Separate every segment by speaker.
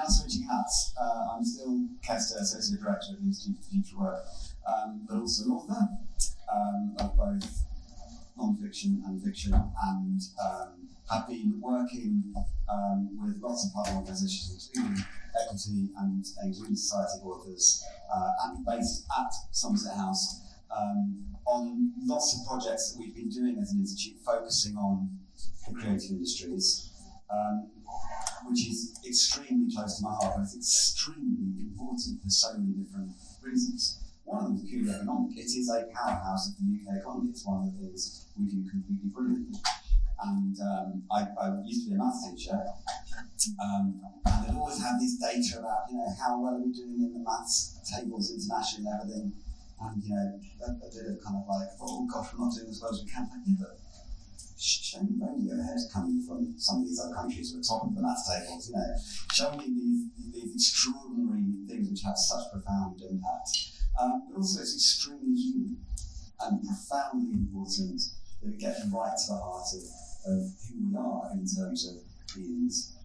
Speaker 1: switching hats. I'm still Kester, Associate Director of the Institute for Future Work, but also an author of both non-fiction and fiction, and have been working with lots of partner organisations, including Equity and a Green Society of Authors, and based at Somerset House, on lots of projects that we've been doing as an institute, focusing on the creative industries, which is extremely close to my heart, but it's extremely important for so many different reasons. One of them is purely economic. It is a powerhouse of the UK economy. It's one of the things we do completely brilliantly. And I used to be a maths teacher, and I'd always have this data about, how well are we doing in the maths tables internationally and everything. And, a bit of kind of like, oh gosh, we're not doing as well as we can. Like, yeah, but show me Radiohead coming from some of these other countries who are top of the maths tables, show me these extraordinary things which have such profound impact. But also it's extremely human and profoundly important that it gets right to the heart of who we are in terms of beings.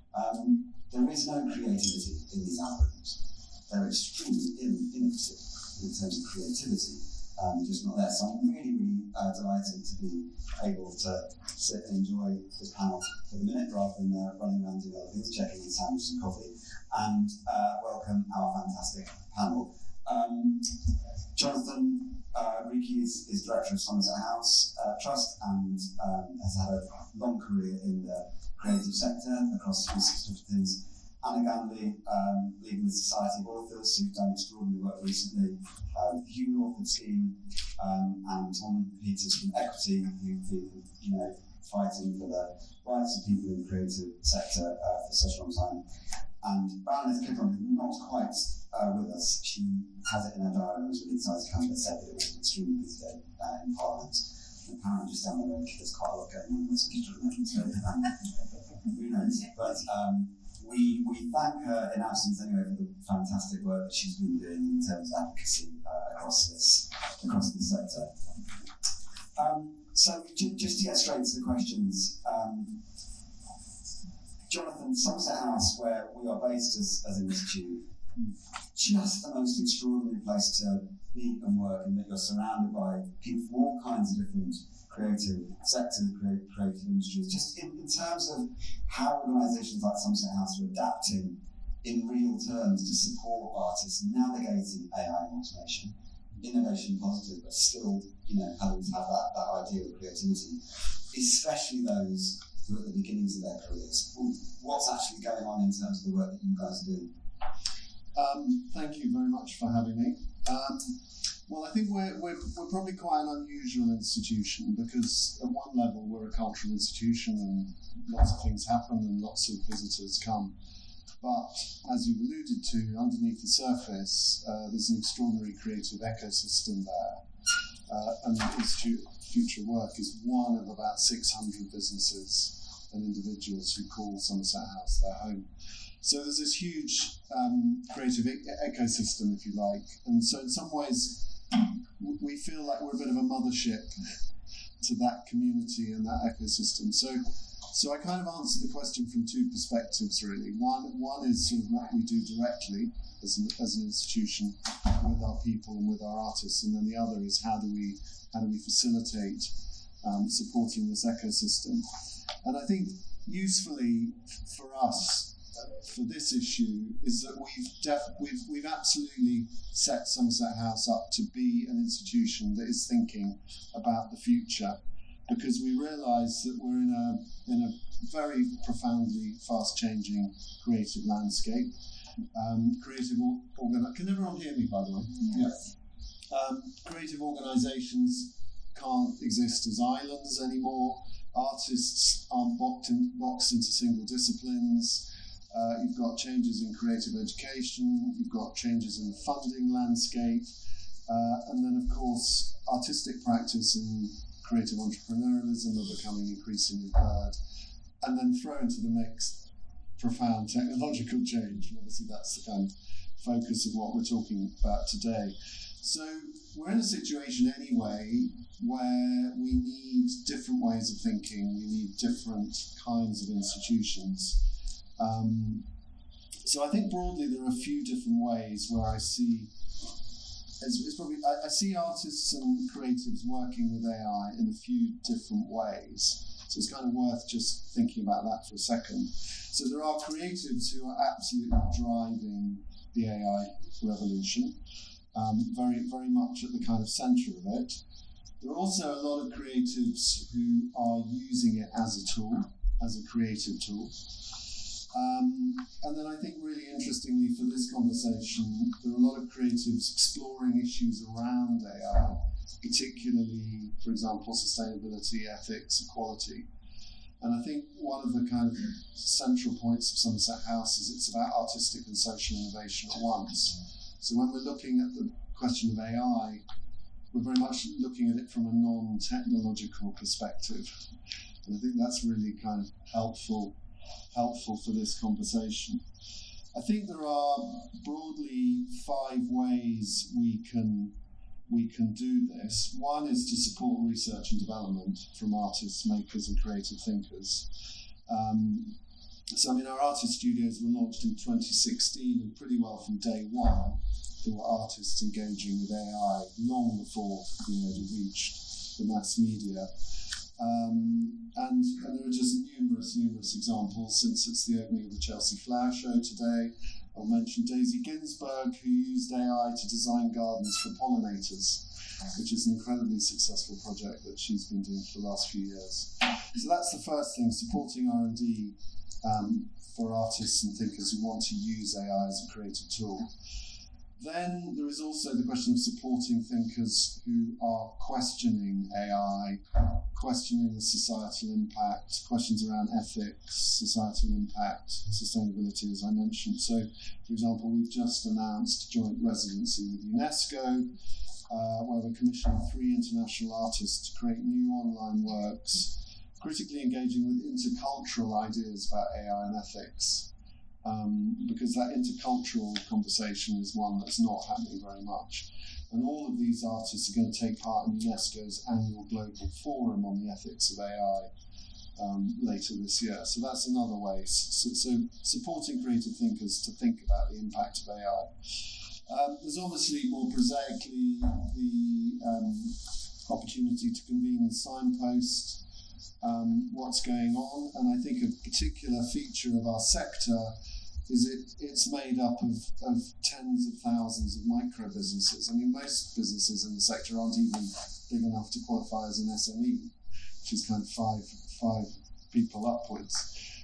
Speaker 1: There is no creativity in these algorithms. They're extremely innovative in terms of creativity, just not there. So I'm really, really delighted to be able to sit and enjoy this panel for the minute rather than running around doing other things, checking in sandwiches and coffee, and welcome our fantastic panel. Jonathan Reekie is Director of Somerset House Trust and has had a long career in the creative sector across 360 disciplines. Anna Ganley, leading the Society of Authors, who've done extraordinary work recently, the Human Author Scheme, and Tom Peters from Equity, who've been, fighting for the rights of people in the creative sector for such a long time. And Baroness Kidron, who's not quite with us, she has it in her diary and was really excited to come, but said that it was an extremely busy day in Parliament. And apparently just down the road, there's quite a lot going on in West Kidron at the moment, so who knows. But we thank her in absence anyway for the fantastic work that she's been doing in terms of advocacy across this sector. So just to get straight to the questions, Jonathan, Somerset House, where we are based as an institute, just the most extraordinary place to be and work, and that you're surrounded by people from all kinds of different creative sectors, creative industries, just in terms of how organisations like Somerset House are adapting in real terms to support artists navigating AI and automation, innovation positive, but still, having to have that idea of creativity, especially those who are at the beginnings of their careers. What's actually going on in terms of the work that you guys are doing?
Speaker 2: Thank you very much for having me. Well, I think we're probably quite an unusual institution because at one level we're a cultural institution and lots of things happen and lots of visitors come. But as you've alluded to, underneath the surface, there's an extraordinary creative ecosystem there. And the Institute for Future Work is one of about 600 businesses and individuals who call Somerset House their home. So there's this huge creative ecosystem, if you like. And so in some ways, we feel like we're a bit of a mothership to that community and that ecosystem. So I kind of answer the question from two perspectives, really. One is sort of what we do directly as an institution with our people and with our artists, and then the other is how do we facilitate supporting this ecosystem. And I think usefully for us, for this issue, is that we've absolutely set Somerset House up to be an institution that is thinking about the future, because we realise that we're in a very profoundly fast-changing creative landscape. Can everyone hear me, by the way?
Speaker 1: Yes.
Speaker 2: Creative organisations can't exist as islands anymore. Artists aren't boxed into single disciplines. You've got changes in creative education, you've got changes in the funding landscape, and then of course artistic practice and creative entrepreneurialism are becoming increasingly heard. And then throw into the mix profound technological change, and obviously that's the kind of focus of what we're talking about today. So we're in a situation anyway where we need different ways of thinking, we need different kinds of institutions. So I think broadly there are a few different ways where I see. I see artists and creatives working with AI in a few different ways. So it's kind of worth just thinking about that for a second. So there are creatives who are absolutely driving the AI revolution, very, very much at the kind of centre of it. There are also a lot of creatives who are using it as a tool, as a creative tool. And then I think really interestingly for this conversation, there are a lot of creatives exploring issues around AI, particularly, for example, sustainability, ethics, equality. And I think one of the kind of central points of Somerset House is it's about artistic and social innovation at once. So when we're looking at the question of AI, we're very much looking at it from a non-technological perspective. And I think that's really kind of helpful for this conversation. I think there are broadly 5 ways we can do this. One is to support research and development from artists, makers and creative thinkers. Our artist studios were launched in 2016, and pretty well from day one there were artists engaging with AI long before it reached the mass media. And there are just numerous examples since it's the opening of the Chelsea Flower Show today. I'll mention Daisy Ginsburg, who used AI to design gardens for pollinators, which is an incredibly successful project that she's been doing for the last few years. So that's the first thing, supporting R&D for artists and thinkers who want to use AI as a creative tool. Then there is also the question of supporting thinkers who are questioning AI, questioning the societal impact, questions around ethics, societal impact, sustainability, as I mentioned. So, for example, we've just announced a joint residency with UNESCO, where we're commissioning 3 international artists to create new online works, critically engaging with intercultural ideas about AI and ethics. Because that intercultural conversation is one that's not happening very much. And all of these artists are going to take part in UNESCO's annual Global Forum on the Ethics of AI later this year. So that's another way. So supporting creative thinkers to think about the impact of AI. There's obviously more prosaically the opportunity to convene and signpost what's going on. And I think a particular feature of our sector is it's made up of tens of thousands of micro businesses. I mean, most businesses in the sector aren't even big enough to qualify as an SME, which is kind of five people upwards.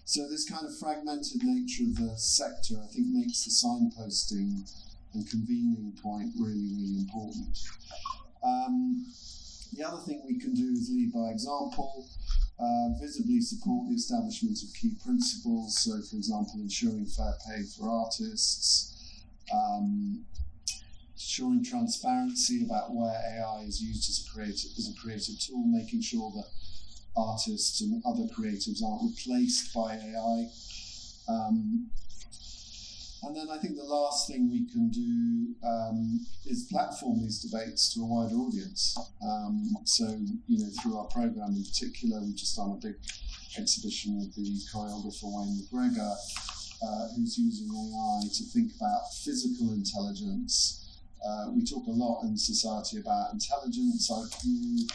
Speaker 2: So this kind of fragmented nature of the sector, I think, makes the signposting and convening point really, really important. The other thing we can do is lead by example. Visibly support the establishment of key principles, so for example ensuring fair pay for artists, ensuring transparency about where AI is used as a creative tool, making sure that artists and other creatives aren't replaced by AI. And then I think the last thing we can do is platform these debates to a wider audience. So, through our programme in particular, we've just done a big exhibition with the choreographer Wayne McGregor, who's using AI to think about physical intelligence. We talk a lot in society about intelligence, IQ,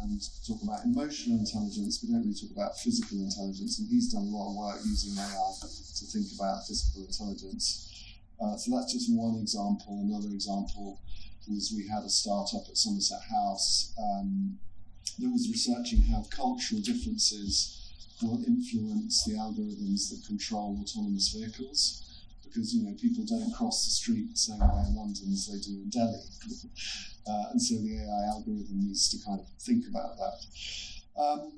Speaker 2: and talk about emotional intelligence. We don't really talk about physical intelligence, and he's done a lot of work using AI to think about physical intelligence. So that's just one example. Another example was we had a startup at Somerset House that was researching how cultural differences will influence the algorithms that control autonomous vehicles. Because people don't cross the street the same way in London as they do in Delhi, and so the AI algorithm needs to kind of think about that.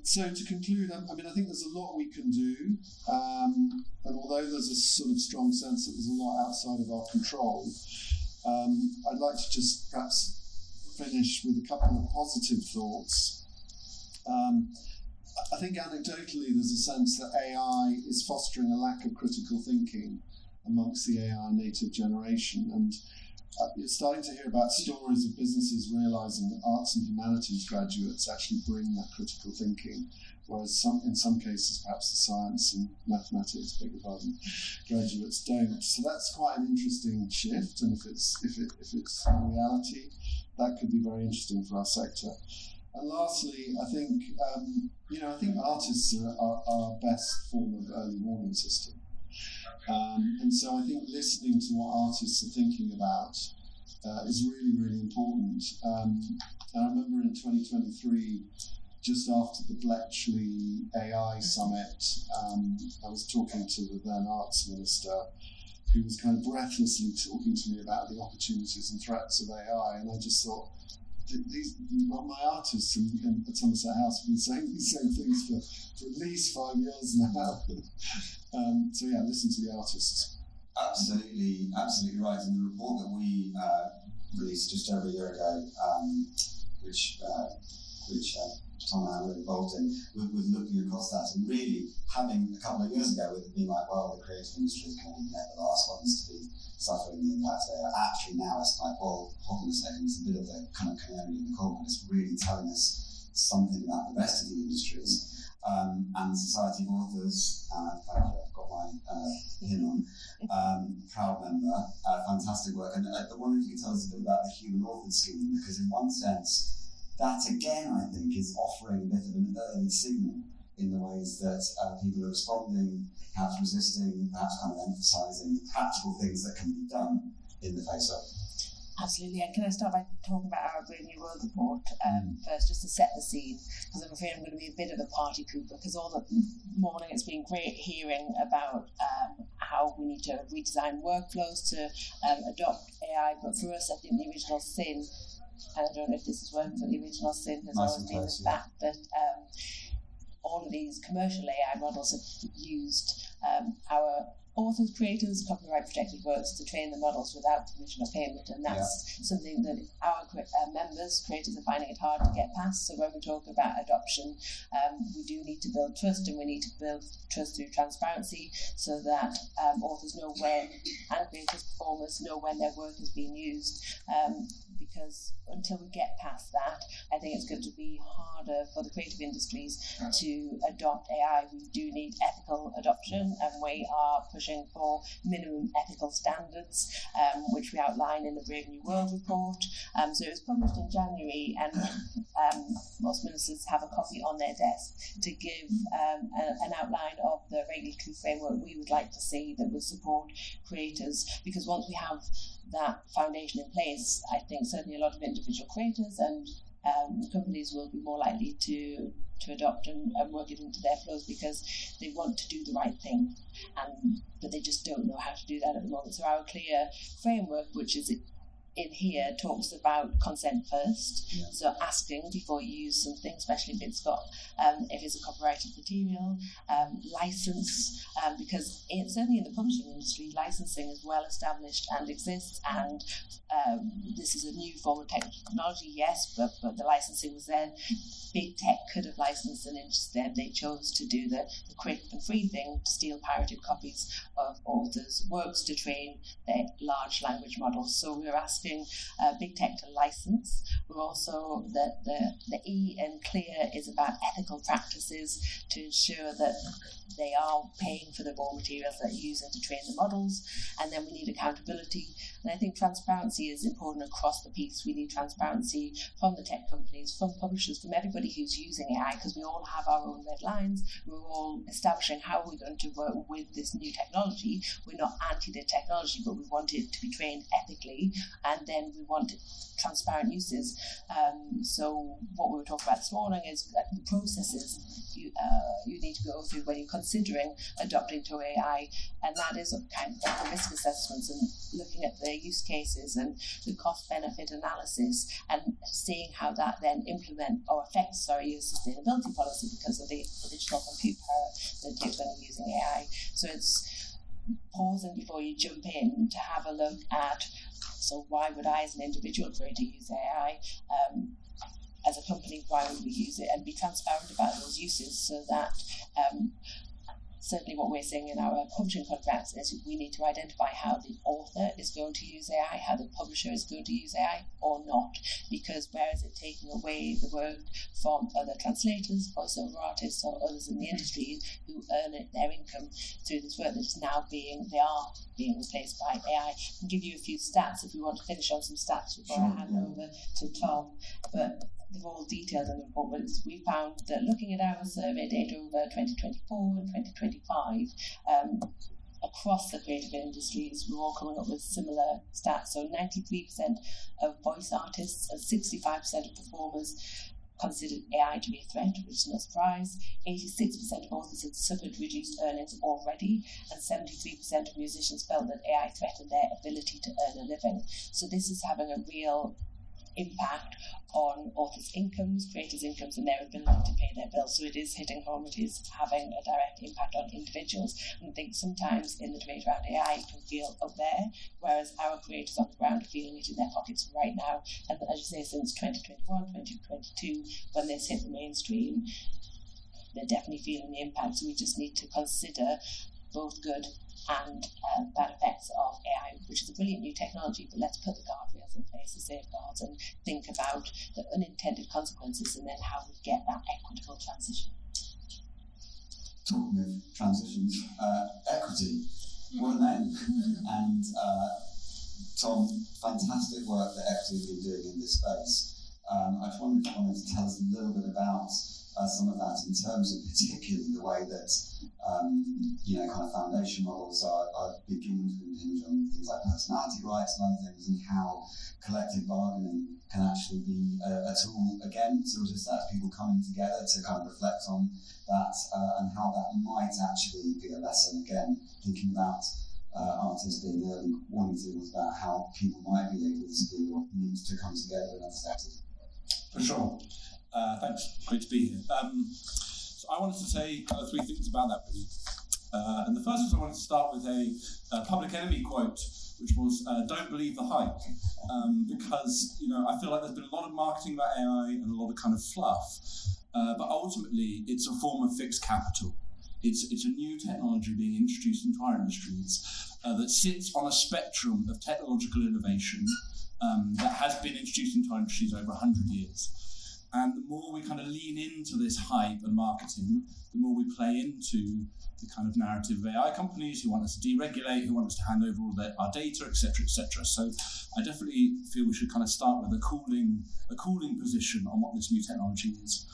Speaker 2: So to conclude, I think there's a lot we can do, and although there's a sort of strong sense that there's a lot outside of our control, I'd like to just perhaps finish with a couple of positive thoughts. I think anecdotally there's a sense that AI is fostering a lack of critical thinking amongst the AI native generation, and you're starting to hear about stories of businesses realising that arts and humanities graduates actually bring that critical thinking, whereas in some cases perhaps the science and mathematics, beg your pardon, graduates don't. So that's quite an interesting shift, and if it's a reality, that could be very interesting for our sector. And lastly, I think artists are our best form of early warning system. And so I think listening to what artists are thinking about is really, really important. And I remember in 2023, just after the Bletchley AI Summit, I was talking to the then Arts Minister, who was kind of breathlessly talking to me about the opportunities and threats of AI, and I just thought, my artists at Somerset House have been saying these same things for at least 5 years now. So yeah, listen to the artists.
Speaker 1: Absolutely right. And the report that we released just over a year ago, which Tom and I were involved in, was looking across that and really having a couple of years ago with it being like, well, the creative industry is going to be the last ones to be suffering the impact there. Actually now it's like, well, hold on a second, it's a bit of the kind of canary in the coal mine. It's really telling us something about the rest of the industries. And Society of Authors, thank you, I've got my pin on, proud member, fantastic work. And I wonder if you could tell us a bit about the Human Authors Scheme, because in one sense, that again, I think, is offering a bit of an early signal in the ways that people are responding, perhaps resisting, perhaps kind of emphasising practical things that can be done in the face of.
Speaker 3: Absolutely, and can I start by talking about our Brave New World report first, just to set the scene, because I'm afraid I'm going to be a bit of a party pooper, because all the morning it's been great hearing about how we need to redesign workflows to adopt AI, but for us, I think the original sin, and I don't know if this is working, but the original sin has always been the fact that all of these commercial AI models have used our authors, creators, copyright protected works to train the models without permission or payment, and that's something that our members, creators, are finding it hard to get past. So when we talk about adoption, we do need to build trust, and we need to build trust through transparency so that authors know when, and creators, performers know when their work is being used. Because until we get past that, I think it's going to be harder for the creative industries to adopt AI. We do need ethical adoption, and we are pushing for minimum ethical standards, which we outline in the Brave New World report. So it was published in January, and most ministers have a copy on their desk to give an outline of the regulatory framework we would like to see that would support creators, because once we have that foundation in place, I think certainly a lot of individual creators and companies will be more likely to adopt and work it into their flows, because they want to do the right thing, but they just don't know how to do that at the moment. So our clear framework, which is in here, talks about consent first. So asking before you use something, especially if it's a copyrighted material, license, because certainly in the publishing industry, licensing is well established and exists, and this is a new form of technology, yes, but the licensing was there. Big tech could have licensed, and instead they chose to do the quick and free thing, to steal pirated copies of authors' works to train their large language models. So we're asking big tech to license. We're also, the E in clear is about ethical practices to ensure that they are paying for the raw materials that they're using to train the models. And then we need accountability. And I think transparency is important across the piece. We need transparency from the tech companies, from publishers, from everybody who's using AI, because we all have our own red lines. We're all establishing how we're going to work with this new technology. We're not anti the technology, but we want it to be trained ethically, and then we want transparent uses. So what we were talking about this morning is the processes you need to go through when you're considering adopting to AI, and that is kind of the risk assessments and looking at the use cases and the cost-benefit analysis and seeing how that then affects your sustainability policy because of the additional compute power that you're going to be using AI. So it's pausing before you jump in to have a look at, so why would I as an individual creator use AI? As a company, why would we use it? And be transparent about those uses so that certainly what we're seeing in our publishing contracts is we need to identify how the author is going to use AI, how the publisher is going to use AI or not, because where is it taking away the work from other translators, voiceover artists or others in the industry who earn their income through this work that is now being replaced by AI. I can give you a few stats if we want to finish on some stats before I hand over to Tom, but they're all detailed in the report. But we found that looking at our survey data over 2024 and 2025, across the creative industries, we're all coming up with similar stats. So 93% of voice artists and 65% of performers considered AI to be a threat, which is no surprise. 86% of authors had suffered reduced earnings already, and 73% of musicians felt that AI threatened their ability to earn a living. So this is having a real impact on authors' incomes, creators' incomes, and their ability to pay their bills. So it is hitting home, it is having a direct impact on individuals. And I think sometimes in the debate around AI, it can feel up there, whereas our creators on the ground are feeling it in their pockets right now. And as you say, since 2021, 2022, when this hit the mainstream, they're definitely feeling the impact. So we just need to consider both good and bad effects of AI, which is a brilliant new technology, but let's put the guardrails in place, the safeguards, and think about the unintended consequences and then how we get that equitable transition.
Speaker 1: Talking of transitions, equity, what a name. And Tom, fantastic work that Equity have been doing in this space. I just wanted to tell us a little bit about some of that in terms of particularly the way that kind of foundation models are beginning to impinge on things like personality rights and other things, and how collective bargaining can actually be a tool again to resist that, people coming together to kind of reflect on that and how that might actually be a lesson again, thinking about artists being early warning signals about how people might be able to be or need to come together in other sectors.
Speaker 4: For sure. Thanks, great to be here. So I wanted to say kind of three things about that, really. And the first was I wanted to start with a Public Enemy quote, which was, "Don't believe the hype," because I feel like there's been a lot of marketing about AI and a lot of kind of fluff, but ultimately it's a form of fixed capital. It's a new technology being introduced into our industries that sits on a spectrum of technological innovation that has been introduced into our industries over 100 years. And the more we kind of lean into this hype and marketing, the more we play into the kind of narrative of AI companies who want us to deregulate, who want us to hand over all our data, etc., etc. So I definitely feel we should kind of start with a cooling position on what this new technology is.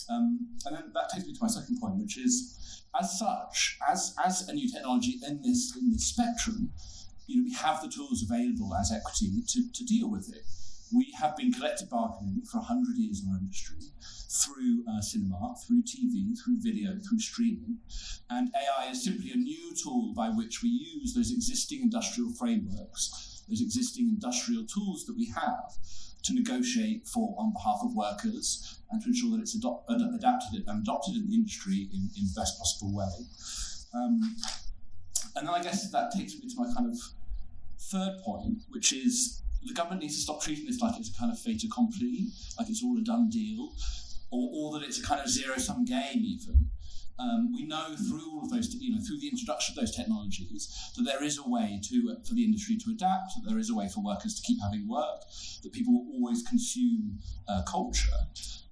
Speaker 4: And then that takes me to my second point, which is, as such, as a new technology in this spectrum, we have the tools available as Equity to deal with it. We have been collective bargaining for 100 years in our industry through cinema, through TV, through video, through streaming. And AI is simply a new tool by which we use those existing industrial frameworks, those existing industrial tools that we have to negotiate on behalf of workers and to ensure that it's adapted and adopted in the industry in the best possible way. And then I guess that takes me to my kind of third point, which is the government needs to stop treating this like it's a kind of fait accompli, like it's all a done deal, or that it's a kind of zero-sum game even. We know through all of those, through the introduction of those technologies, that there is a way for the industry to adapt, that there is a way for workers to keep having work, that people will always consume culture.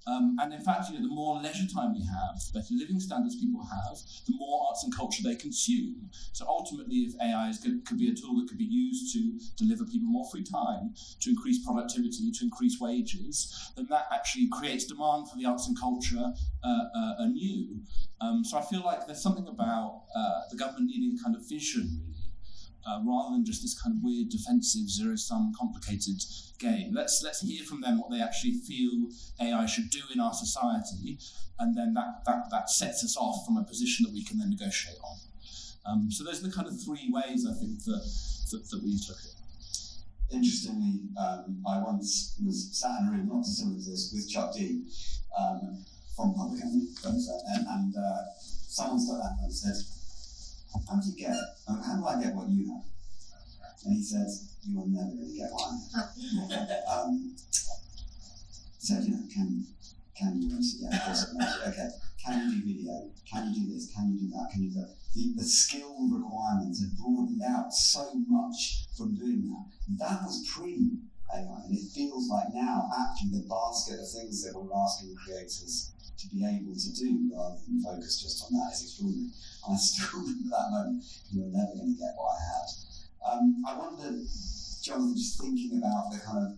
Speaker 4: And in fact, the more leisure time we have, the better living standards people have, the more arts and culture they consume. So ultimately, if AI could be a tool that could be used to deliver people more free time, to increase productivity, to increase wages, then that actually creates demand for the arts and culture anew. So I feel like there's something about the government needing a kind of vision, really, rather than just this kind of weird, defensive, zero-sum, complicated game. Let's hear from them what they actually feel AI should do in our society, and then that sets us off from a position that we can then negotiate on. So those are the kind of three ways, I think, that we need to look at it.
Speaker 1: Interestingly, I once was sat in a room, not dissimilar to this, with Chuck D from Public Enemy, and someone stood up and said, "How do you get it? How do I get what you have?" And he said, "You are never going to get what I have." He said, "Can you?" And I said, "Yeah, of course I can." Okay. can you do video? Can you do this? Can you do that? Can you do that? The skill requirements have broadened out so much from doing that. That was pre-AI, and it feels like now, actually, the basket of things that we're asking creators to be able to do, rather than focus just on that, is extraordinary. And I still remember that moment. You were never going to get what I had. I wonder, Jonathan, just thinking about the kind of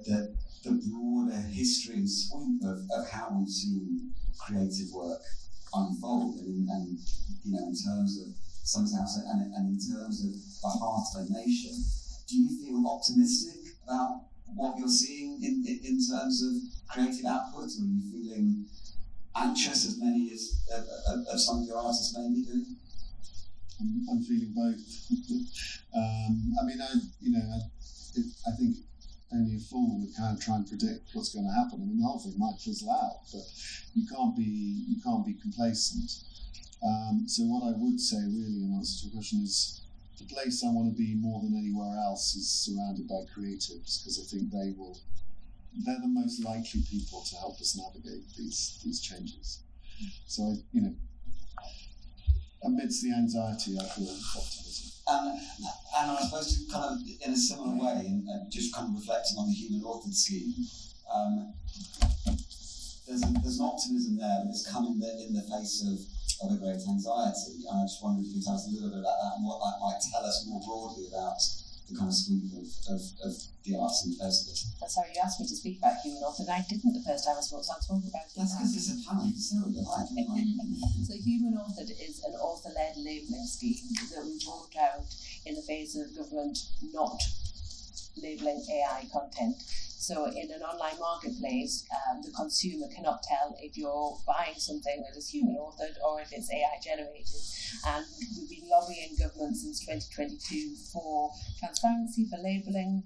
Speaker 1: the broader history and sweep of how we've seen creative work unfold, and you know, in terms of Somerset and in terms of the heart of a nation. Do you feel optimistic about what you're seeing in terms of creative output, or are you feeling anxious, as many as some of your artists may be doing?
Speaker 2: I'm feeling both. I think only a fool would kind of try and predict what's going to happen. I mean, the whole thing might fizzle out, but you can't be complacent. So what I would say, really, in answer to your question, is the place I want to be more than anywhere else is surrounded by creatives, because I think they're the most likely people to help us navigate these changes. So, amidst the anxiety, I feel optimism.
Speaker 1: And I suppose to kind of, in a similar way, and just kind of reflecting on the human authored scheme, there's an optimism there, but it's come in the face of a great anxiety. And I just wonder if you could tell us a little bit about that and what that might tell us more broadly about the kind of sweep of the arts in the face of it.
Speaker 3: Sorry, you asked me to speak about human author, and I didn't the first time I spoke, so I'll talk about it.
Speaker 1: That's because it's a panel, so
Speaker 3: So human authored is an author-led labelling scheme that we brought out in the face of government not labelling AI content. So in an online marketplace, the consumer cannot tell if you're buying something that is human authored or if it's AI generated. And we've been lobbying government since 2022 for transparency, for labelling,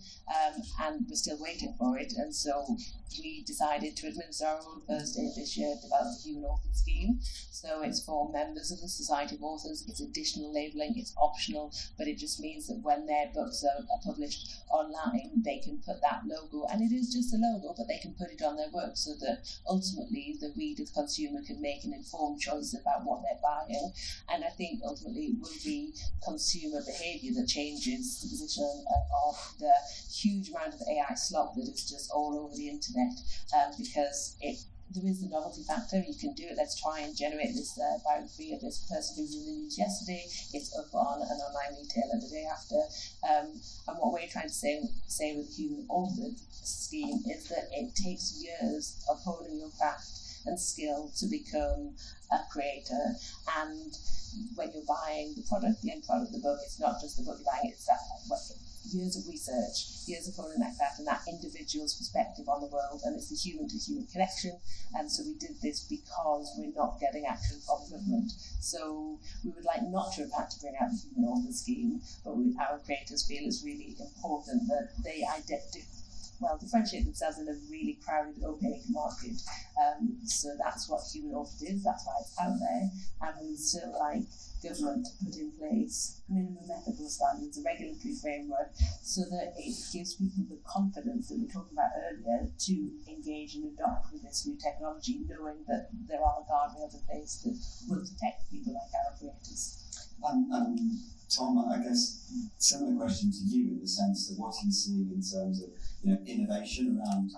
Speaker 3: and we're still waiting for it. And so we decided to administer our own first day this year, develop the human authored scheme. So it's for members of the Society of Authors. It's additional labelling, it's optional, but it just means that when their books are published online, they can put that logo, and it is just a logo, but they can put it on their work so that ultimately the reader, the consumer, can make an informed choice about what they're buying. And I think ultimately it will be consumer behaviour that changes the position of the huge amount of AI slop that is just all over the internet, because there is the novelty factor. You can do it. Let's try and generate this biography of this person who was in the news yesterday. It's up on an online retailer the day after. And what we're trying to say with the human authored scheme is that it takes years of honing your craft and skill to become a creator. And when you're buying the product, the end product, the book, it's not just the book you're buying, it's that years of research, years of honing that craft and that individual's perspective on the world, and it's the human-to-human connection. And so we did this because we're not getting action from government. So we would like not to have had to bring out the human author scheme, but our creators feel it's really important that they differentiate themselves in a really crowded, opaque market. So that's what human author is, that's why it's out there, and we would still like government to put in place minimum ethical standards, a regulatory framework, so that it gives people the confidence that we talked about earlier to engage and adopt with this new technology, knowing that there are guardrails in place that will protect people like our creators.
Speaker 1: Tom, I guess similar question to you, in the sense that what are you seeing in terms of innovation around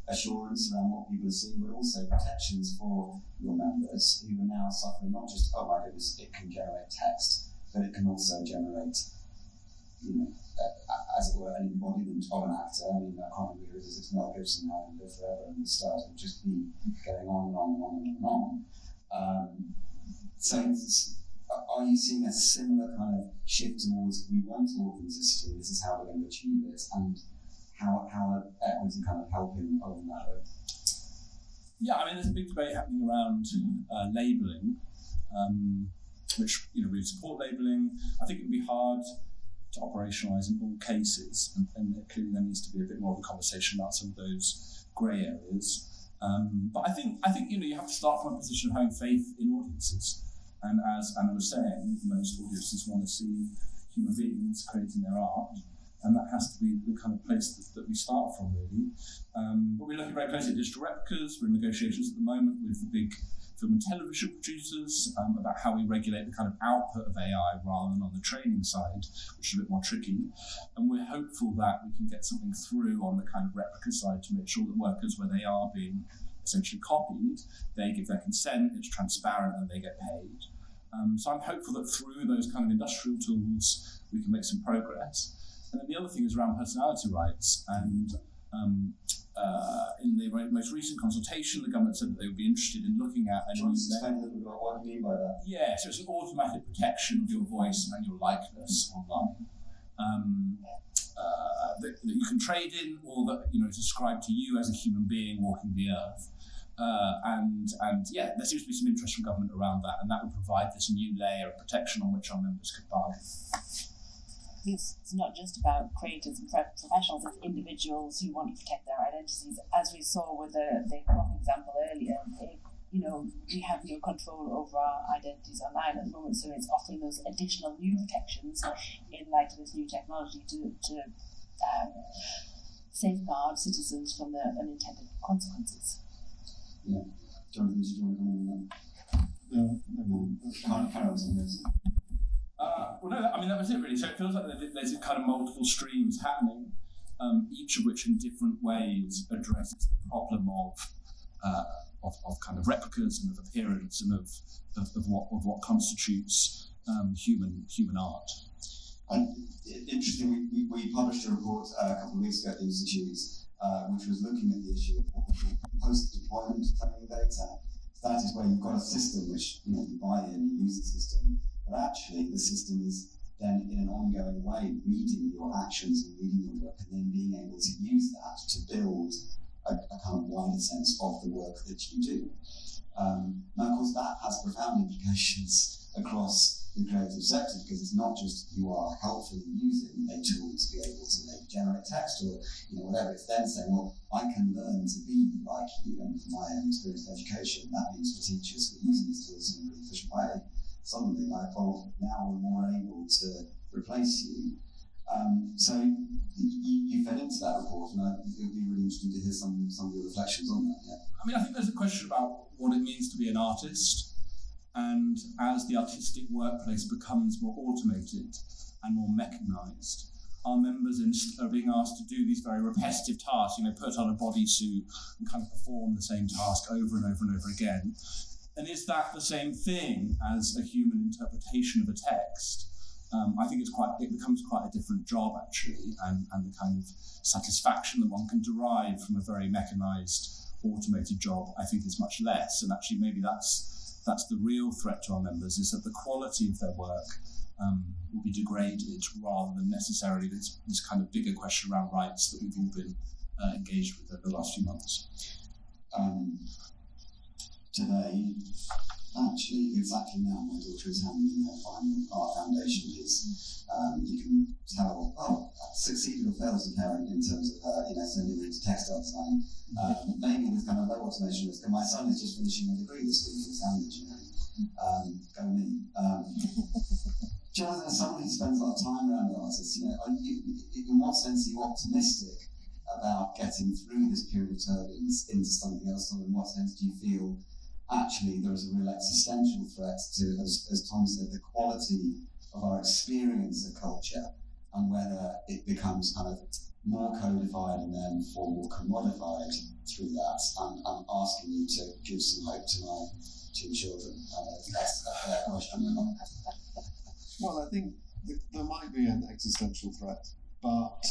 Speaker 1: assurance around what people are seeing, but also protections for your members who are now suffering not just, oh my goodness, it can generate text, but it can also generate, as it were, an embodiment of an actor. I mean, I can't remember who it is, it's Mel Gibson now, and Live Forever, and the stars will just be going on and on and on and on. So are you seeing a similar kind of shift towards, we want authenticity, this is how we're going to achieve it, and how are equity kind of helping along that road?
Speaker 4: Yeah, I mean, there's a big debate happening around labelling, which, we support labelling. I think it would be hard to operationalise in all cases, and clearly there needs to be a bit more of a conversation about some of those grey areas. But I think you have to start from a position of having faith in audiences. And as Anna was saying, most audiences want to see human beings creating their art, and that has to be the kind of place that we start from, really. But we're looking very closely at digital replicas. We're in negotiations at the moment with the big film and television producers about how we regulate the kind of output of AI rather than on the training side, which is a bit more tricky. And we're hopeful that we can get something through on the kind of replica side to make sure that workers, where they are being essentially copied, they give their consent, it's transparent, and they get paid. So I'm hopeful that through those kind of industrial tools, we can make some progress. And then the other thing is around personality rights. And in the most recent consultation, the government said that they would be interested in looking at a new
Speaker 1: explain a little bit about what you mean by that?
Speaker 4: Yeah, so it's an automatic protection of your voice and your likeness online. That you can trade in, or that is ascribed to you as a human being walking the earth. And yeah, there seems to be some interest from government around that, and that would provide this new layer of protection on which our members could buy.
Speaker 3: It's not just about creators and professionals, it's individuals who want to protect their identities. As we saw with the crop example earlier, we have no control over our identities online at the moment, so it's offering those additional new protections in light of this new technology to safeguard citizens from the unintended consequences.
Speaker 1: Yeah. Jonathan, did you want to comment on that? No.
Speaker 4: Well, no, I mean, that was it really. So it feels like there's kind of multiple streams happening, each of which in different ways addresses the problem of kind of replicas and of appearance and of what constitutes human art.
Speaker 1: Interesting, we published a report a couple of weeks ago at the Institute, which was looking at the issue of what we call post-deployment training data. That is where you've got a system which you buy in, you use the system, but actually the system is then in an ongoing way reading your actions and reading your work, and then being able to use that to build a kind of wider sense of the work that you do. Now, of course, that has profound implications across the creative sector, because it's not just you are helpfully using a tool to be able to maybe generate text or whatever. It's then saying, well, I can learn to be like you, and from my own experience of education, that means for teachers who are using these tools in a really efficient way, suddenly IFOW now we're more able to replace you. So you fed into that report, and it would be really interesting to hear some of your reflections on that. Yeah.
Speaker 4: I mean, I think there's a question about what it means to be an artist, and as the artistic workplace becomes more automated and more mechanised, our members are being asked to do these very repetitive tasks, put on a bodysuit and kind of perform the same task over and over and over again. And is that the same thing as a human interpretation of a text? I think it becomes quite a different job, actually, and the kind of satisfaction that one can derive from a very mechanised, automated job, I think, is much less. And actually, maybe that's the real threat to our members, is that the quality of their work will be degraded, rather than necessarily this kind of bigger question around rights that we've all been engaged with over the last few months.
Speaker 1: Today, actually, exactly now, my daughter is handing in her final art foundation piece. You can tell, succeeded or failed as a parent in terms of her, sending her into textile design. Maybe with kind of low automation risk. And my son is just finishing a degree this week in sound engineering. Go me. Jonathan, as someone who spends a lot of time around artists, in what sense are you optimistic about getting through this period of turbulence into something else, or in what sense do you feel actually there is a real existential threat to, as Tom said, the quality of our experience of culture, and whether it becomes kind of more codified and then more commodified through that? I'm asking you to give some hope to my two children. That's a fair question.
Speaker 2: Well, I think there might be an existential threat, but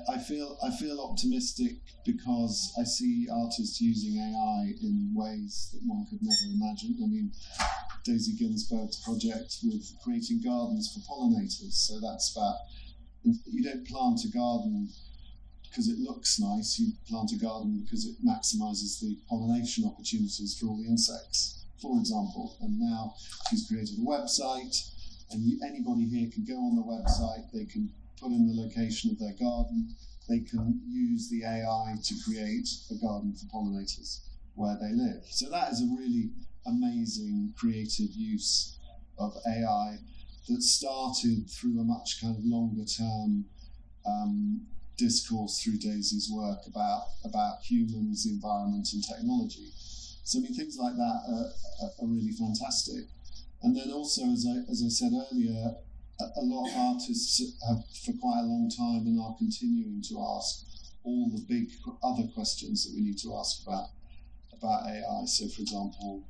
Speaker 2: I feel optimistic because I see artists using AI in ways that one could never imagine. I mean, Daisy Ginsberg's project with creating gardens for pollinators. So that's about, you don't plant a garden because it looks nice, you plant a garden because it maximises the pollination opportunities for all the insects, for example. And now she's created a website, and anybody here can go on the website, they can put in the location of their garden, they can use the AI to create a garden for pollinators where they live. So that is a really amazing creative use of AI that started through a much kind of longer term discourse through Daisy's work about humans, the environment and technology. So I mean, things like that are really fantastic. And then also, as I said earlier, a lot of artists have for quite a long time and are continuing to ask all the big other questions that we need to ask about AI. So, for example,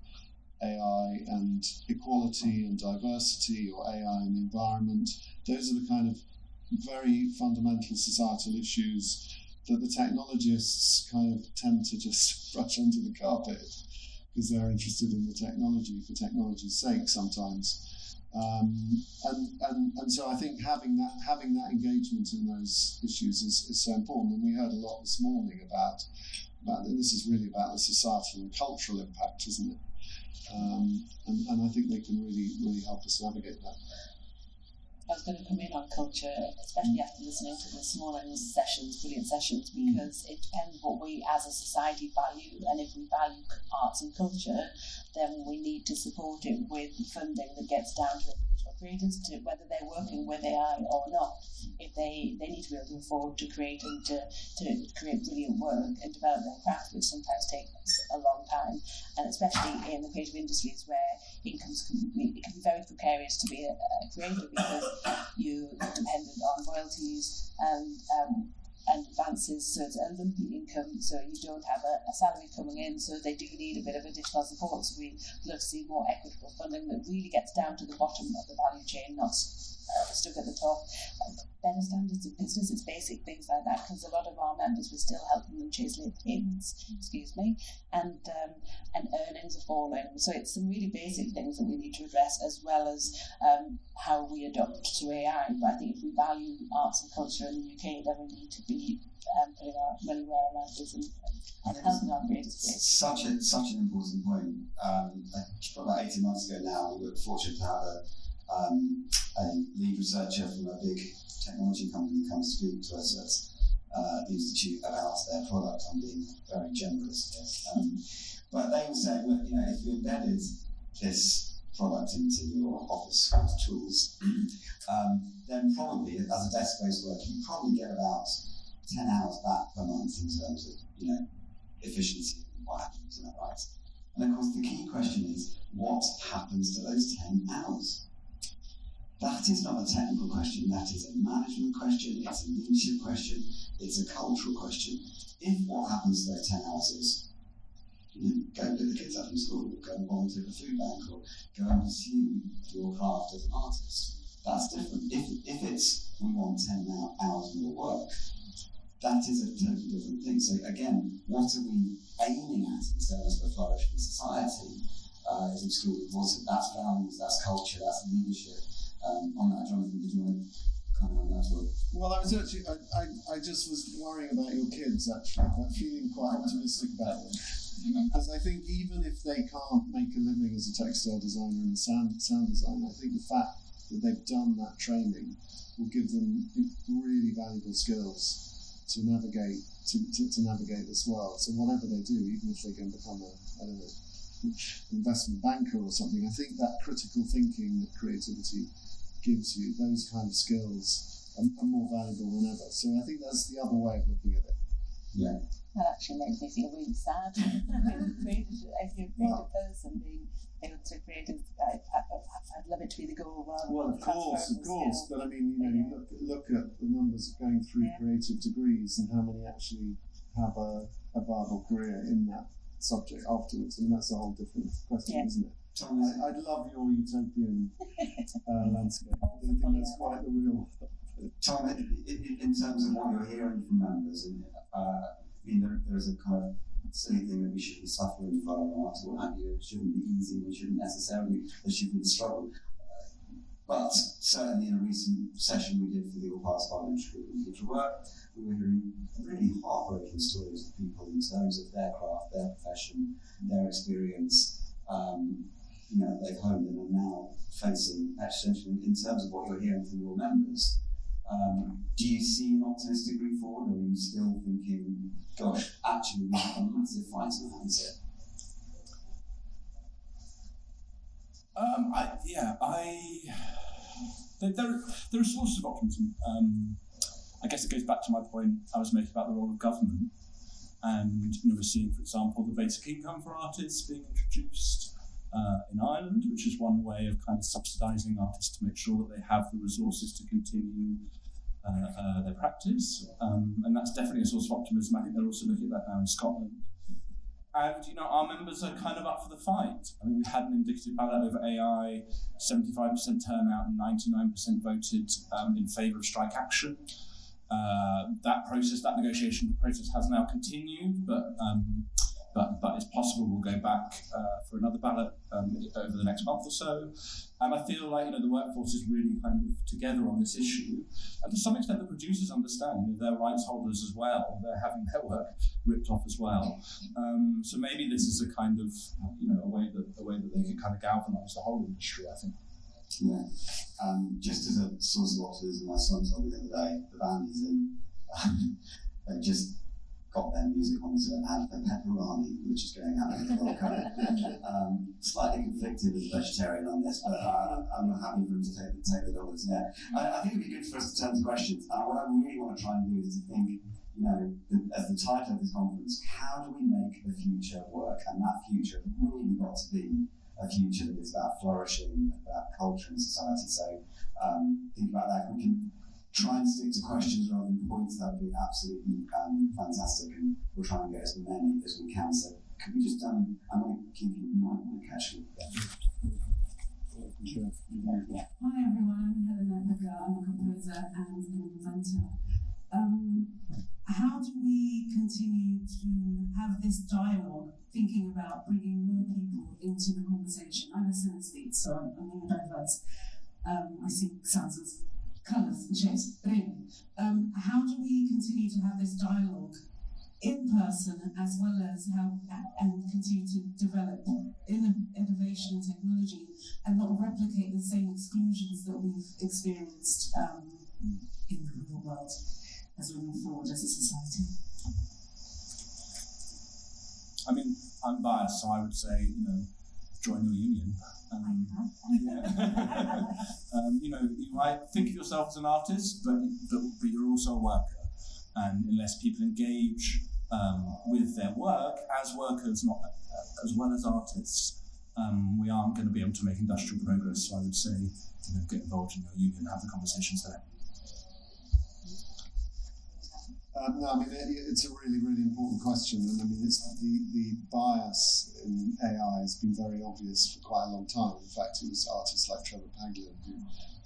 Speaker 2: AI and equality and diversity, or AI and the environment. Those are the kind of very fundamental societal issues that the technologists kind of tend to just brush under the carpet because they're interested in the technology for technology's sake sometimes. And so I think having that engagement in those issues is so important. And we heard a lot this morning about this is really about the societal and cultural impact, isn't it? And I think they can really help us navigate that.
Speaker 3: I was going to come in on culture, especially after listening to this morning's sessions, brilliant sessions, because it depends what we as a society value, and if we value arts and culture, then we need to support it with funding that gets down to individual creators, to whether they're working with AI or not. If they need to be able to afford to create and to create brilliant work and develop their craft, which sometimes takes a long time, and especially in the creative industries where incomes can be very precarious to be a creator, because you're dependent on royalties and advances, so it's a lumpy income, so you don't have a salary coming in, so they do need a bit of additional support. So we'd love to see more equitable funding that really gets down to the bottom of the value chain, not stuck at the top. Better standards of business, it's basic things like that, because a lot of our members, we're still helping them chase late payments, and earnings are falling. So it's some really basic things that we need to address, as well as how we adopt to AI. But I think if we value arts and culture in the UK, then we need to be putting our money where our mouth is and helping our creators create.
Speaker 1: Such an important point. About 18 months ago now, we were fortunate to have a lead researcher from a big technology company come speak to us at the Institute about their product. I'm being very generous, yes. But they were saying, look, if you embedded this product into your office tools, then probably, as a desk-based worker, you probably get about 10 hours back per month in terms of, efficiency and what happens, isn't that right? And of course, the key question is, what happens to those 10 hours? That is not a technical question, that is a management question, it's a leadership question, it's a cultural question. If what happens to those 10 hours is, go and pick the kids up from school, or go and volunteer at a food bank, or go and pursue your craft as an artist, that's different. If it's, we want 10 hours more work, that is a totally different thing. So again, what are we aiming at in terms of a flourishing society is extremely important. That's values, that's culture, that's leadership. On that, Jonathan, did you want to comment on that as well?
Speaker 2: Well, I was actually, I just was worrying about your kids, actually, but feeling quite optimistic about them. Because I think even if they can't make a living as a textile designer and a sound designer, I think the fact that they've done that training will give them really valuable skills to navigate this world. So whatever they do, even if they can become an investment banker or something, I think that critical thinking, that creativity gives you, those kind of skills are more valuable than ever. So I think that's the other way of looking at it.
Speaker 1: Yeah.
Speaker 3: That actually makes me feel really sad. If you're a creative person, being able to create, I'd love it to be the goal rather
Speaker 2: than the of course. But I mean, you look at the numbers going through creative degrees and how many actually have a viable career in that subject afterwards. I mean, that's a whole different question, isn't it? I'd love your utopian landscape. I don't think that's quite the real.
Speaker 1: Tom, in terms of what you're hearing from members, there's a kind of silly thing that we should be suffering for or what have you. It shouldn't be easy. We shouldn't necessarily. There should be the struggle. But certainly in a recent session we did for the All Pass Parliamentary Group and Future Work, we were hearing really heartbreaking stories of people in terms of their craft, their profession, their experience. They've honed and are now facing existential. In terms of what you're hearing from your members, do you see an optimistic route forward, or are you still thinking, gosh, actually we have a massive fight on our hands here?
Speaker 4: There are sources of optimism. I guess it goes back to my point I was making about the role of government. And we're seeing, for example, the basic income for artists being introduced in Ireland, which is one way of kind of subsidising artists to make sure that they have the resources to continue their practice. And that's definitely a source of optimism. I think they're also looking at that now in Scotland. And, our members are kind of up for the fight. I mean, we had an indicative ballot over AI, 75% turnout and 99% voted in favour of strike action. That negotiation process has now continued, but it's possible we'll go back for another ballot over the next month or so. And I feel like the workforce is really kind of together on this issue, and to some extent the producers understand they're rights holders as well. They're having their work ripped off as well. So maybe this is a kind of a way that they can kind of galvanise the whole industry, I think.
Speaker 1: Yeah. Just as a source of optimism, my son told me the other day, the band he's in, they just got their music onto an ad for pepperoni, which is going out in the World Cup. Slightly conflicted as a vegetarian on this, but I'm happy for him to take the dollars. Yeah, I think it'd be good for us to turn to questions. What I really want to try and do is to think, as the title of this conference, how do we make the future work? And that future really got to be a future that is about flourishing, about culture and society. So think about that. If we can try and stick to questions rather than points, that would be absolutely fantastic, and we'll try and get as many as we can. So could we just, I'm going to keep you in mind, actually.
Speaker 5: Sure. Hi everyone, I'm Helena Becker. I'm a composer and an inventor. How do we continue to have this dialogue, thinking about bringing more people into the conversation? I'm a synesthete, so I'm neurodiverse. I see sounds of colours and shapes. But anyway, how do we continue to have this dialogue in person, as well as and continue to develop innovation and technology, and not replicate the same exclusions that we've experienced in the real world as we move forward as a society?
Speaker 4: I mean, I'm biased, so I would say, join your union. You might think of yourself as an artist, but you're also a worker. And unless people engage with their work as workers, not as well as artists, we aren't going to be able to make industrial progress. So I would say, get involved in your union, have the conversations there.
Speaker 2: No, I mean, it's a really, really important question, and I mean, it's the bias in AI has been very obvious for quite a long time. In fact, it was artists like Trevor Paglia who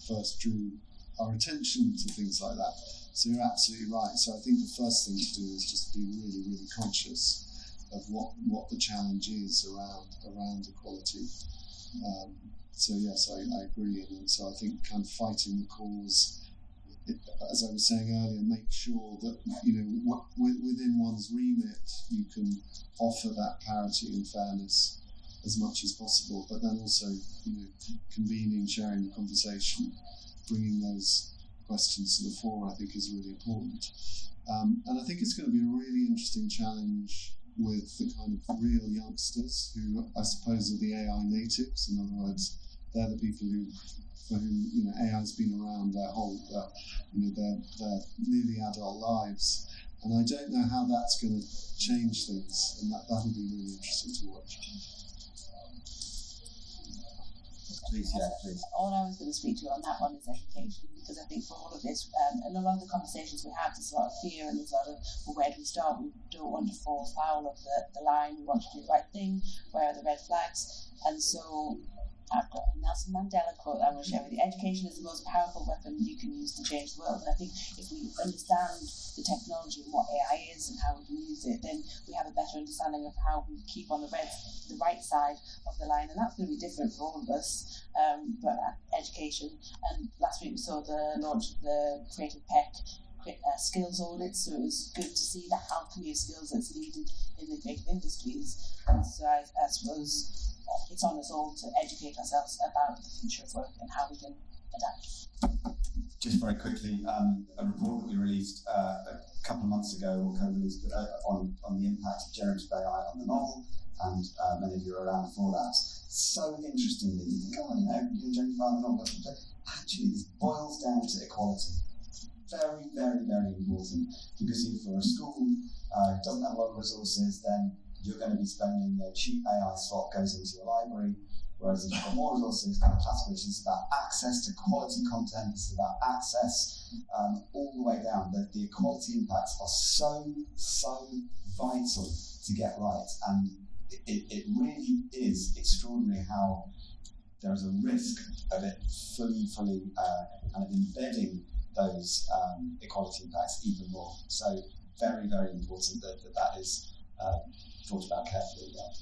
Speaker 2: first drew our attention to things like that. So you're absolutely right. So I think the first thing to do is just be really, really conscious of what the challenge is around equality. So yes, I agree, and so I think kind of fighting the cause. As I was saying earlier, make sure that within one's remit you can offer that parity and fairness as much as possible, but then also convening, sharing the conversation, bringing those questions to the fore, I think is really important. And I think it's going to be a really interesting challenge with the kind of real youngsters who I suppose are the AI natives. In other words, they're the people for whom AI has been around their whole, their nearly adult lives, and I don't know how that's going to change things, and that'll be really interesting to watch.
Speaker 1: Please.
Speaker 3: All I was going to speak to on that one is education, because I think for all of this, and a lot of the conversations we have, there's a lot of fear and there's a lot of, where do we start? We don't want to fall foul of the line. We want to do the right thing. Where are the red flags? And so I've got a Nelson Mandela quote I will share with you. Education is the most powerful weapon you can use to change the world. And I think if we understand the technology and what AI is and how we can use it, then we have a better understanding of how we keep on the right side of the line. And that's going to be different for all of us. But education. And last week we saw the launch of the Creative Peck skills audit, so it was good to see that alchemy of skills that's needed in the creative industries. And so I suppose it's on us all to educate ourselves about the future of work and how we can adapt.
Speaker 1: Just very quickly, a report that we released a couple of months ago, or co-released, on the impact of generative AI on the novel, and many of you are around for that. So interestingly, you think, generative AI on the novel, but actually this boils down to equality. Very, very, very important, because for a school doesn't have a lot of resources, then you're going to be spending the cheap AI slot goes into your library. Whereas if you've got more resources, kind of classification, it's about access to quality content, it's about access all the way down. The equality impacts are so vital to get right. And it really is extraordinary how there is a risk of it fully kind of embedding those equality impacts even more. So very, very important that is thought about carefully. Yeah.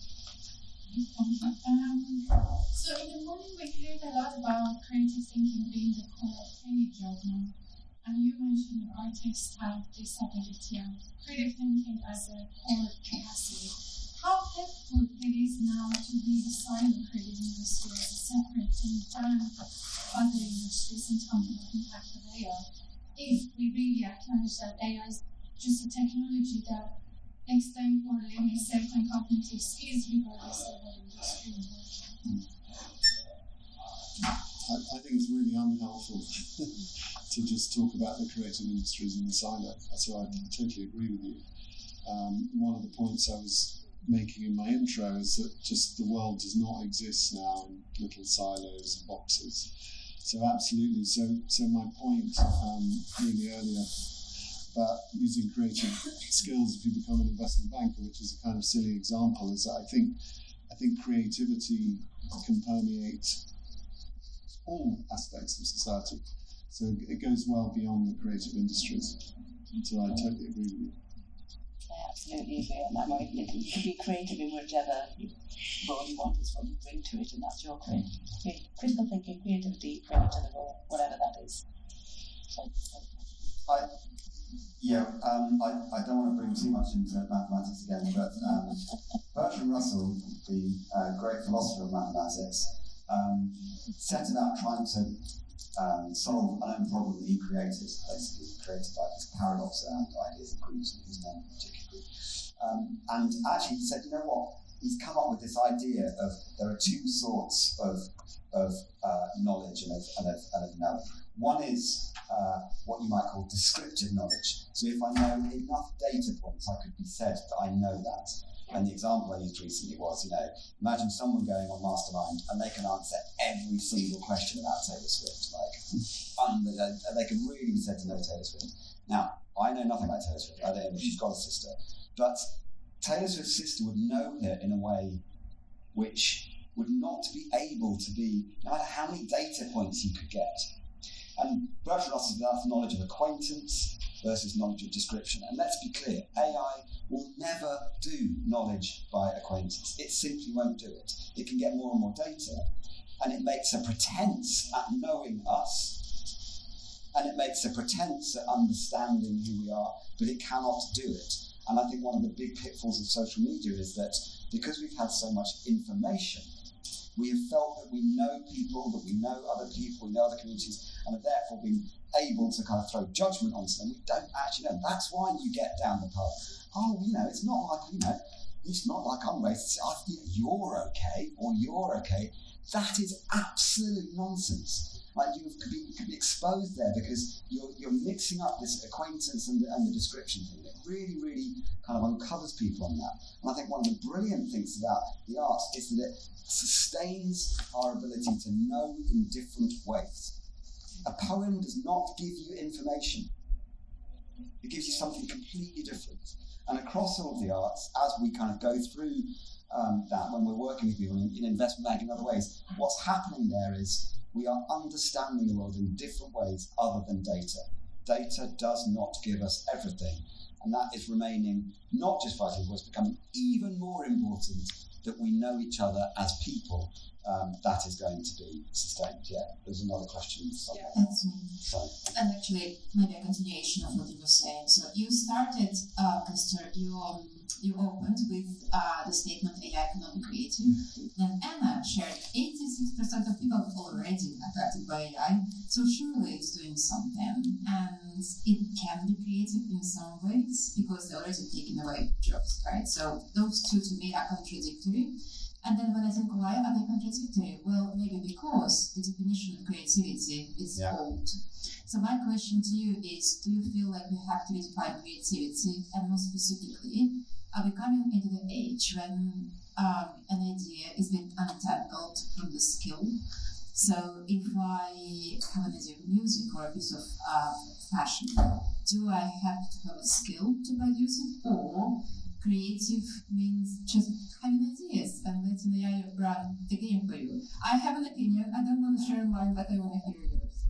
Speaker 6: So in the morning we heard a lot about creative thinking being the core of any job now. And you mentioned artists have this ability of creative thinking as a core capacity. How helpful it is now to redesign the creative industry as a separate thing from other industries in terms of the impact of AI, if we really acknowledge that AI is just a technology that extends or limits certain cognitive skills regardless of what industry you're working in?
Speaker 2: I think it's really unhelpful to just talk about the creative industries in the silo. So I totally agree with you. One of the points I was making in my intro is that just the world does not exist now in little silos and boxes. So absolutely. So my point really earlier about using creative skills if you become an investment banker, which is a kind of silly example, is that I think creativity can permeate all aspects of society. So it goes well beyond the creative industries. So I totally agree with you.
Speaker 3: I absolutely agree on that point. You can be creative in whichever role you want, is what you bring to it, and that's your critical thinking, creativity, bring it to the role, whatever that is.
Speaker 1: I don't want to bring too much into mathematics again, but Bertrand Russell, the great philosopher of mathematics, set about trying to solve an unknown problem that he created, basically created like this paradox around ideas and groups, and his name particular group. And actually he said, you know what, he's come up with this idea of there are two sorts of knowledge and of knowing. One is what you might call descriptive knowledge. So if I know enough data points, I could be said that I know that. And the example I used recently was, imagine someone going on Mastermind and they can answer every single question about Taylor Swift. They can really be said to know Taylor Swift. Now, I know nothing about Taylor Swift. I don't know if she's got a sister. But Taylor Swift's sister would know her in a way which would not be able to be, no matter how many data points you could get. And Bertrand Russell said that's knowledge of acquaintance versus knowledge of description. And let's be clear, AI will never do knowledge by acquaintance. It simply won't do it. It can get more and more data, and it makes a pretense at knowing us, and it makes a pretense at understanding who we are, but it cannot do it. And I think one of the big pitfalls of social media is that because we've had so much information, we have felt that we know people, that we know other people, we know other communities, and have therefore been able to kind of throw judgment onto them. We don't actually know. That's why you get down the pub. It's not like I'm racist. You're okay, or you're okay. That is absolute nonsense. Like you could be exposed there because you're mixing up this acquaintance and the description thing. It really, really kind of uncovers people on that. And I think one of the brilliant things about the arts is that it sustains our ability to know in different ways. A poem does not give you information. It gives you something completely different. And across all of the arts, as we kind of go through that, when we're working with people in investment banking and other ways, what's happening there is we are understanding the world in different ways other than data. Data does not give us everything. And that is remaining not just vital, but it's becoming even more important that we know each other as people. That is going to be sustained. Yeah, there's another question.
Speaker 7: Yeah, that's me. Sorry. And actually, maybe a continuation of what you were saying. So you started, Kester, you opened with the statement AI cannot be creative. Then Anna shared 86% of people already affected by AI. So surely it's doing something. And it can be creative in some ways because they're already taking away jobs, right? So those two to me are contradictory. And then when I think, why are they contradictory? Well, maybe because the definition of creativity is old. So my question to you is, do you feel like we have to redefine creativity? And more specifically, are we coming into the age when an idea is being untangled from the skill? So if I have an idea of music or a piece of fashion, do I have to have a skill to produce it? Or creative means just having ideas and letting the AI run the game for you? I have an opinion. I don't want to share mine, but I want to hear yours.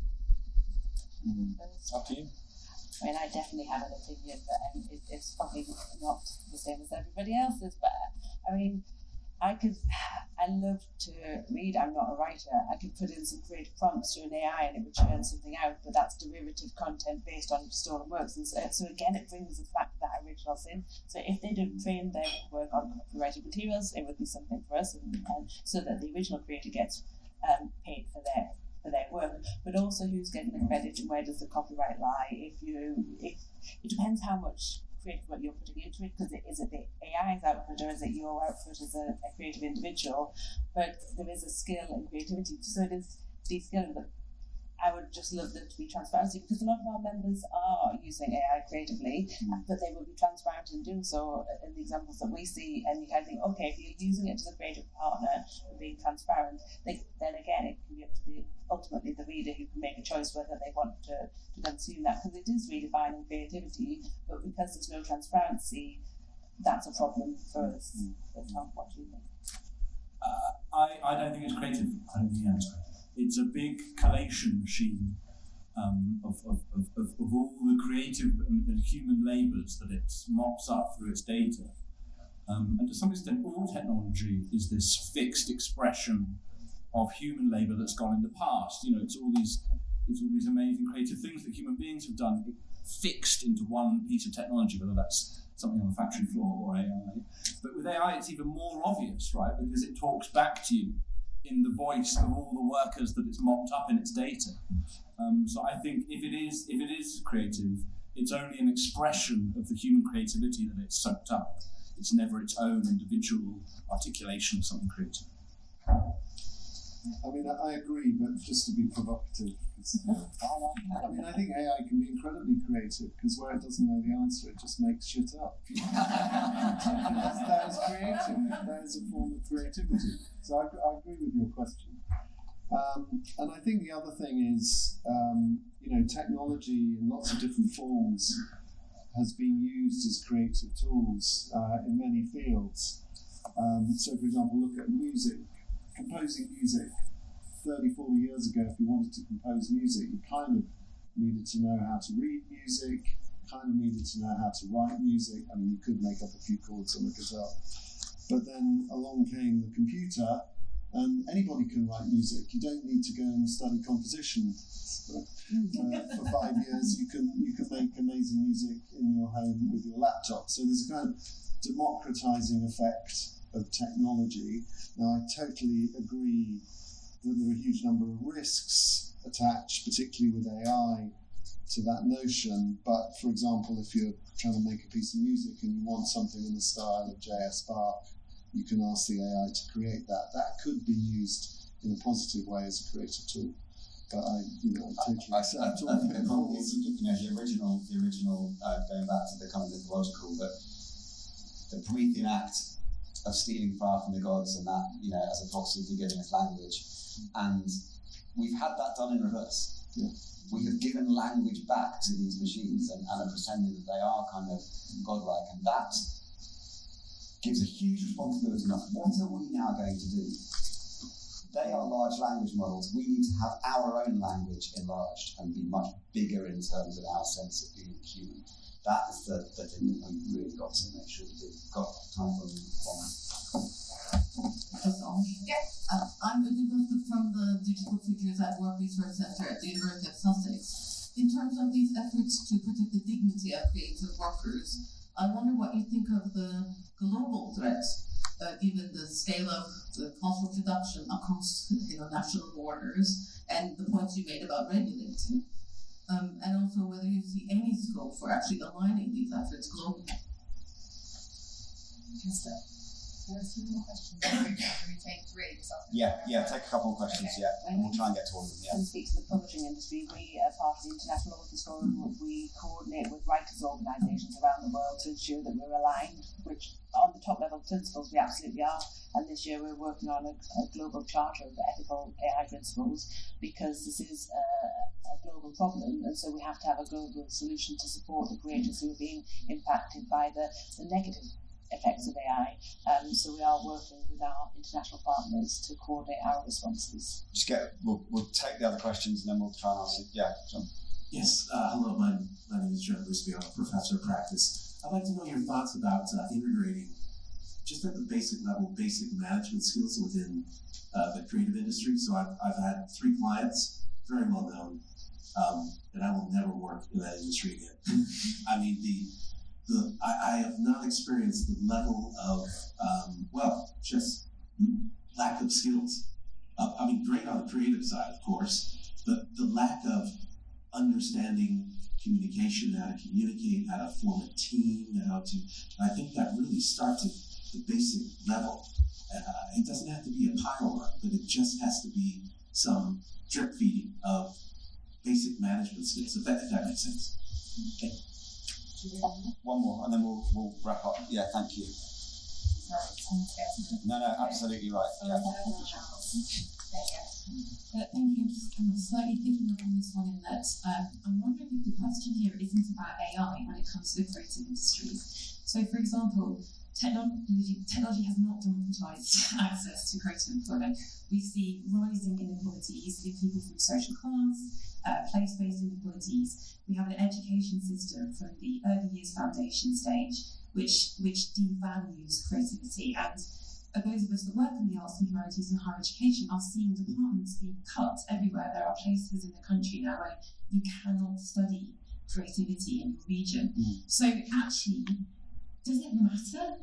Speaker 4: Up to you.
Speaker 3: I mean, I definitely have an opinion, but it's probably not the same as everybody else's. But I mean, I love to read. I'm not a writer. I could put in some creative prompts to an AI and it would churn something out, but that's derivative content based on stolen works. And so again, it brings us back to that original sin. So if they didn't train their work on copyrighted materials, it would be something for us, and so that the original creator gets paid for their work, but also who's getting the credit and where does the copyright lie? If it depends how much creative work you're putting into it, because is it the AI's output or is it your output as a creative individual? But there is a skill in creativity, so it is de-skilling. But I would just love them to be transparency, because a lot of our members are using AI creatively, but they will be transparent in doing so in the examples that we see. And you kind of think, okay, if you're using it as a creative partner and being transparent, then again, it can be up to ultimately the reader who can make a choice whether they want to consume that, because it is redefining creativity, but because there's no transparency, that's a problem for us. But Tom, what do you think?
Speaker 4: I don't think it's creative. I don't think it's creative. It's a big collation machine of all the creative and human labours that it mops up through its data. And to some extent, all technology is this fixed expression of human labour that's gone in the past. You know, it's all these amazing creative things that human beings have done, fixed into one piece of technology, whether that's something on the factory floor or AI. But with AI, it's even more obvious, right? Because it talks back to you in the voice of all the workers that it's mopped up in its data. So I think if it is creative, it's only an expression of the human creativity that it's soaked up. It's never its own individual articulation of something creative.
Speaker 2: I mean, I agree, but just to be provocative, I mean, I think AI can be incredibly creative, because where it doesn't know the answer, it just makes shit up. That is creative. That is a form of creativity. So I agree with your question. And I think the other thing is, technology in lots of different forms has been used as creative tools in many fields. So, for example, look at music. Composing music 30, 40 years ago, if you wanted to compose music, you kind of needed to know how to read music, kind of needed to know how to write music. I mean, you could make up a few chords on a guitar. But then along came the computer, and anybody can write music. You don't need to go and study composition. For 5 years, you can make amazing music in your home with your laptop. So there's a kind of democratizing effect of technology. Now, I totally agree that there are a huge number of risks attached, particularly with AI, to that notion. But, for example, if you're trying to make a piece of music and you want something in the style of J.S. Bach, you can ask the AI to create that. That could be used in a positive way as a creative tool. But I totally accept all the pitfalls.
Speaker 1: The original, going back to the kind of mythological, but the Promethean act of stealing fire from the gods, and that, as a proxy for giving us language. And we've had that done in reverse.
Speaker 2: Yeah.
Speaker 1: We have given language back to these machines and are pretending that they are kind of godlike, and that gives a huge responsibility. What are we now going to do? They are large language models. We need to have our own language enlarged and be much bigger in terms of our sense of being human. That is the thing that we've really got to make sure we do. Got time for one.
Speaker 7: I'm Elizabeth from the Digital Futures at Work Research Center at the University of Sussex. In terms of these efforts to protect the dignity of creative workers, I wonder what you think of the global threat, given the scale of the cultural production across national borders, and the points you made about regulating. And also whether you see any scope for actually aligning these efforts globally.
Speaker 3: Kester.
Speaker 8: There's two more questions. Can we take three?
Speaker 1: Yeah, take a couple of questions,
Speaker 8: Okay.
Speaker 1: and we'll try and get to all of them,
Speaker 3: And speak to the publishing industry. We, as part of the International Authors Forum, we coordinate with writers' organisations around the world to ensure that we're aligned, which on the top level principles we absolutely are. And this year we're working on a global charter of ethical AI principles, because this is a global problem, and so we have to have a global solution to support the creators who are being impacted by the negative effects of AI. So we are working with our international partners to coordinate our responses.
Speaker 1: We'll take the other questions and then we'll try and answer. Yeah, John.
Speaker 9: Yes, hello, my name is John Risby. I'm a professor of practice. I'd like to know your thoughts about integrating, just at the basic level, basic management skills within the creative industry. So I've had 3 clients, very well known, and I will never work in that industry again. I mean, I have not experienced the level of, just lack of skills. I mean, great on the creative side, of course, but the lack of understanding communication, how to communicate, how to form a team, I think that really starts at the basic level. It doesn't have to be a pile run, but it just has to be some drip feeding of basic management skills, if that makes sense. Okay.
Speaker 1: One more, and then we'll wrap up. Yeah, thank you. No, absolutely right. Yeah.
Speaker 7: Thank you. I'm slightly picking up on this one in that I'm wondering if the question here isn't about AI when it comes to the creative industries. So, for example, technology has not democratized access to creative employment. We see rising inequalities in people from social class, place-based inequalities. We have an education system from the early years foundation stage which devalues creativity, and those of us that work in the arts and humanities and higher education are seeing departments being cut everywhere. There are places in the country now where you cannot study creativity in your region. So actually, does it matter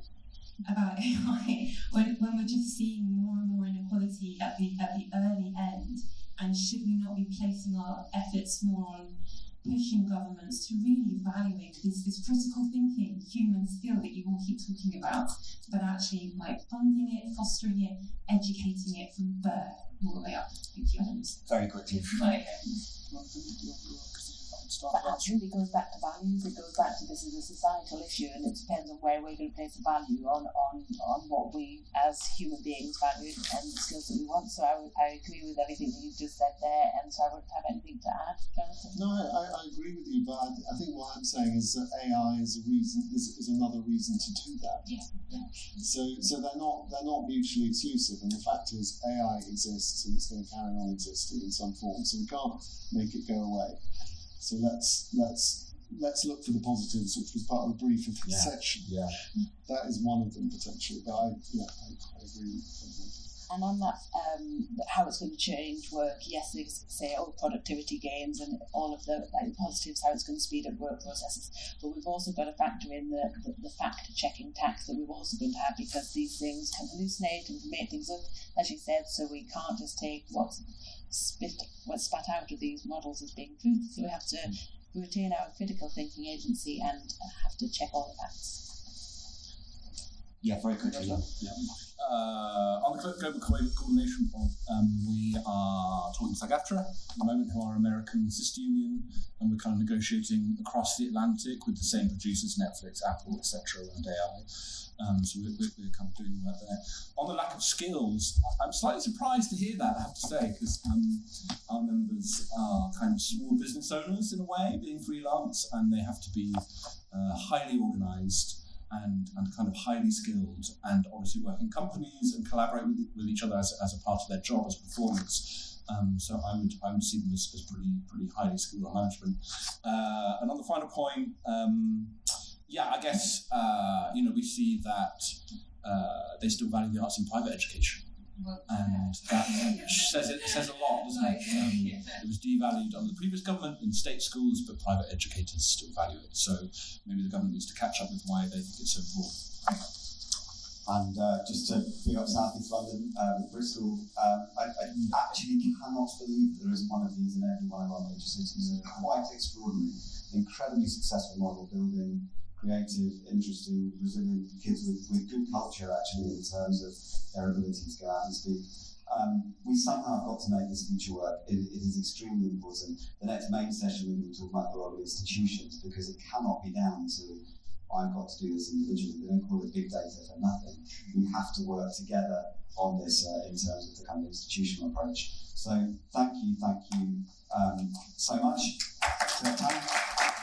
Speaker 7: about AI when we're just seeing more and more inequality at the early end? And should we not be placing our efforts more on pushing governments to really evaluate this critical thinking human skill that you all keep talking about, but actually funding it, fostering it, educating it from birth all the way up? Thank you.
Speaker 1: Very quickly.
Speaker 3: But actually, it goes back to values. It goes back to this is a societal issue, and it depends on where we're going to place the value on what we as human beings value and the skills that we want. So I agree with everything that you've just said there, and so I wouldn't have anything to add, Jonathan.
Speaker 2: No, I agree with you, but I think what I'm saying is that AI is another reason to do that.
Speaker 7: Yeah.
Speaker 2: So they're not mutually exclusive, and the fact is AI exists and it's going to carry on existing in some form. So we can't make it go away. So let's look for the positives, which was part of the brief of this section. Yeah, that is one of them potentially. But I agree with you.
Speaker 3: And on that, how it's going to change work, yes, they say productivity gains and all of the positives, how it's going to speed up work processes. But we've also got to factor in the fact-checking tax that we're also going to have, because these things can hallucinate and make things up, as you said. So we can't just take what's spat out of these models as being truth. So we have to retain our critical thinking agency and have to check all the facts.
Speaker 1: Yeah, very quickly.
Speaker 4: On the global coordination point, we are talking to SAG-AFTRA at the moment, who are an American sister union, and we're kind of negotiating across the Atlantic with the same producers, Netflix, Apple, etc., around AI. So we're kind of doing that there. On the lack of skills, I'm slightly surprised to hear that, I have to say, because our members are kind of small business owners in a way, being freelance, and they have to be highly organised and kind of highly skilled, and obviously work in companies and collaborate with each other as a part of their job as performers. So I would see them as pretty highly skilled management. And on the final point, I guess we see that they still value the arts in private education. And that says a lot, doesn't it? It was devalued under the previous government in state schools, but private educators still value it. So maybe the government needs to catch up with why they think it's so important.
Speaker 1: And just to pick up South East London, Bristol, I actually cannot believe there isn't one of these in every one of our major cities. They're quite extraordinary, incredibly successful model building creative, interesting, resilient kids with good culture, actually, in terms of their ability to go out and speak. We somehow have got to make this future work. It is extremely important. The next main session we're going to talk about the role of institutions, because it cannot be down to I've got to do this individually. We don't call it big data for nothing. We have to work together on this in terms of the kind of institutional approach. So thank you so much for your time.